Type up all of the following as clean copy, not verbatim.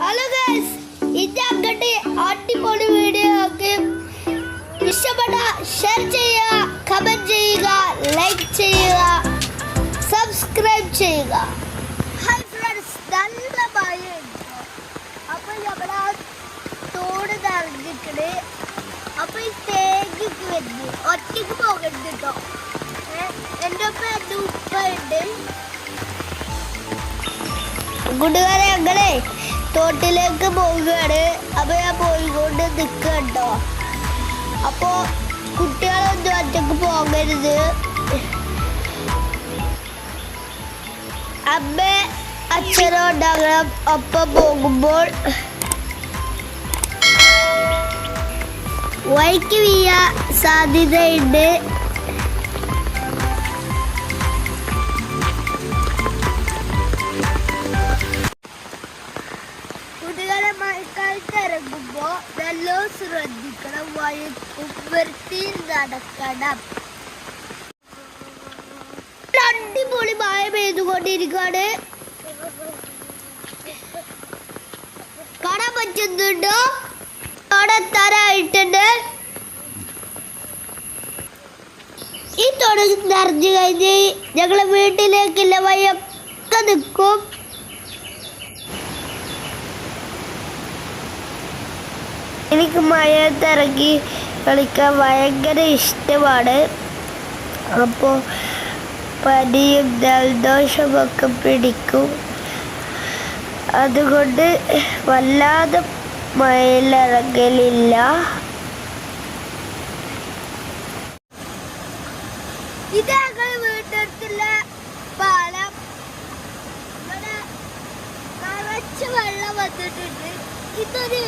Hello guys, ഇത് അങ്ങോട്ട് അടിപൊളി വീഡിയോ ഒക്കെ ഇഷ്ടപ്പെട്ട ഷെയർ ചെയ്യുക, കമന്റ് ചെയ്യുക, ലൈക്ക് ചെയ്യുക, സബ്സ്ക്രൈബ് ചെയ്യുക. ഹായ് ഫ്രണ്ട്സ്, നല്ല മഴയുണ്ട്. അപ്പോൾ നമ്മുടെ തോട് നിറഞ്ഞിട്ട് അപ്പോൾ ഈ തേങ്ങയ്ക്ക് വരുന്നു ഒറ്റയ്ക്ക് പോകരുത് കേട്ടോ. എൻ്റെ ഒപ്പം എൻ്റെ ഉപ്പ ഉണ്ട്. കൂട്ടുകാരെ, ഞങ്ങളെ തോട്ടിലേക്ക് പോവുകയാണ്. അപ്പോൾ ഞാൻ പോയിക്കൊണ്ട് നിൽക്കണ്ടോ. അപ്പോൾ കുട്ടികളൊന്നും ഒറ്റക്ക് പോകരുത്. അമ്മ അച്ഛനോ ഉണ്ടാകണം ഒപ്പം പോകുമ്പോൾ. വഴിക്ക് വീഴാൻ സാധ്യതയുണ്ട്. കുട്ടികളെ മഴക്കാലത്ത് ഇറങ്ങുമ്പോൾ നല്ലോ ശ്രദ്ധിക്കണം. വഴിക്കും വൃത്തിയിൽ നടക്കണം. അടിപൊളി മഴ പെയ്തുകൊണ്ടിരിക്കുകയാണ്. കാണാൻ പറ്റുന്നുണ്ടോ? അവിടെ തരായിട്ടുണ്ട്. ഈ തൊടു നിറഞ്ഞു കഴിഞ്ഞ് ഞങ്ങളെ വീട്ടിലേക്കുള്ള വഴിയൊക്കെ നിൽക്കും. എനിക്ക് മഴയത്തിറങ്ങി കളിക്കാൻ ഭയങ്കര ഇഷ്ടമാണ്. അപ്പോൾ പനിയും ജലദോഷമൊക്കെ പിടിക്കും. അതുകൊണ്ട് വല്ലാതെ മഴയിലിറങ്ങലില്ല. ഇത് ഞങ്ങൾ വീട്ടിലുള്ള പാലം. ഇവിടെ നിറച്ച് വെള്ളം വന്നിട്ടുണ്ട്. ഇതൊരു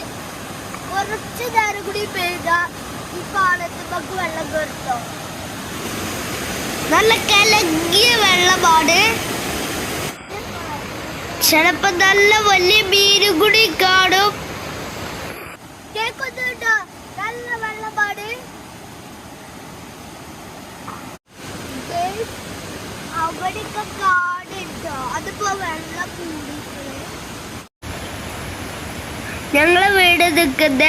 കുറച്ച് നേരം കൂടി പെയ്ത ഈ പാലത്തുമ്പക്ക് വെള്ളം കയറിട്ടോ. നല്ല കലങ്ങിയ വെള്ളമാണ്. ചിലപ്പോ നല്ല വലിയ മീനും കൂടി കാണും. കേൾക്കുന്നുണ്ടോ? നല്ല വെള്ളമാണ്. അവിടെയൊക്കെ കാടുണ്ടോ? അതിപ്പോ വെള്ളം കൂടിയിട്ട് ഞങ്ങളെ വീട് നിൽക്കുന്ന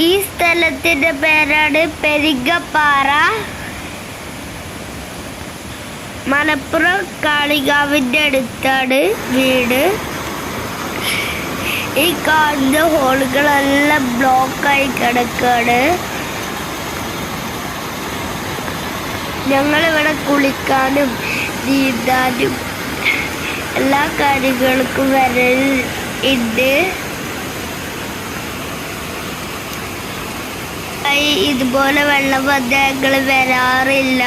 ഈ സ്ഥലത്തിന്റെ പേരാണ് പെരിങ്ങപ്പാറ. മലപ്പുറം കാളികാവിൻ്റെ അടുത്താണ് വീട്. ഈ കാണുന്ന ഹോളുകളെല്ലാം ബ്ലോക്കായി കിടക്കാണ്. ഞങ്ങളിവിടെ കുളിക്കാനും നീന്താനും എല്ലാ കാര്യങ്ങൾക്കും വരലുണ്ട്. ഇതുപോലെ വെള്ളം വന്ന് ഞങ്ങൾ വരാറില്ല.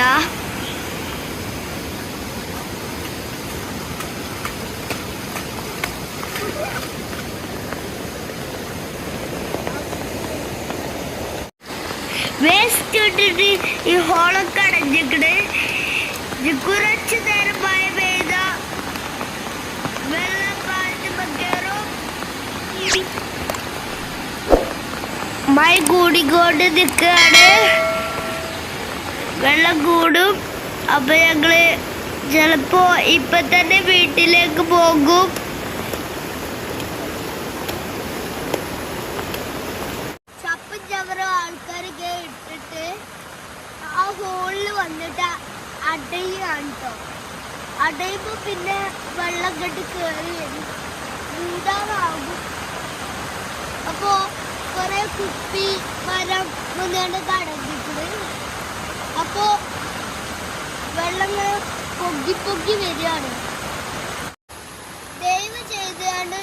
വേസ്റ്റ് ഇട്ടിട്ട് ഈ ഹോളൊക്കെ അടഞ്ഞിട്ട് കുറച്ച് നേരം മഴ പെയ്ത വെള്ളം പാലത്തുമ്പോ കയറും. മഴ കൂടിക്കൊണ്ട് നിൽക്കുകയാണ്. വെള്ളം കൂടും. അപ്പൊ ഞങ്ങള് ചിലപ്പോ ഇപ്പൊ തന്നെ വീട്ടിലേക്ക് പോകും. ആൾക്കാരൊക്കെ ഇട്ടിട്ട് ആ ഹോളിൽ വന്നിട്ട് അടയാണ് കേട്ടോ. അടയുമ്പോ പിന്നെ വെള്ളം കെട്ടി കയറി വരും, മൂടാറാകും. അപ്പോ കുറെ കുപ്പി മരം മുന്നേണ്ടൊക്കെ അടങ്ങിക്കുന്നത്. അപ്പോ വെള്ളങ്ങൾ പൊങ്ങി പൊങ്ങി വരികയാണ്. ദയവ് ചെയ്താണ്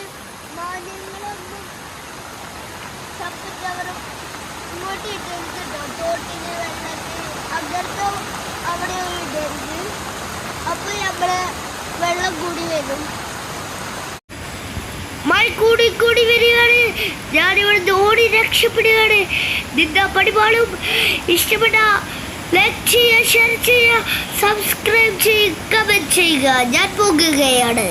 മാലിന്യങ്ങളൊന്നും ചപ്പുചവറും ഇങ്ങോട്ട് ഇടരുത് കേട്ടോ. തോട്ടിന് വെള്ളത്തിൽ അങ്ങനത്തെ അവിടെ ഇടരുത്. അപ്പോൾ നമ്മളെ വെള്ളം കൂടി വരും. മഴ കൂടി കൂടി വരികയാണ്. ഞാനിവിടെ ഓടി രക്ഷപ്പെടുകയാണ്. നിന്റെ പടിപാടും ഇഷ്ടപ്പെട്ട ലൈക്ക് ചെയ്യുക, ഷെയർ ചെയ്യുക, സബ്സ്ക്രൈബ് ചെയ്യുക, കമന്റ് ചെയ്യുക. ഞാൻ പോകുകയാണ്.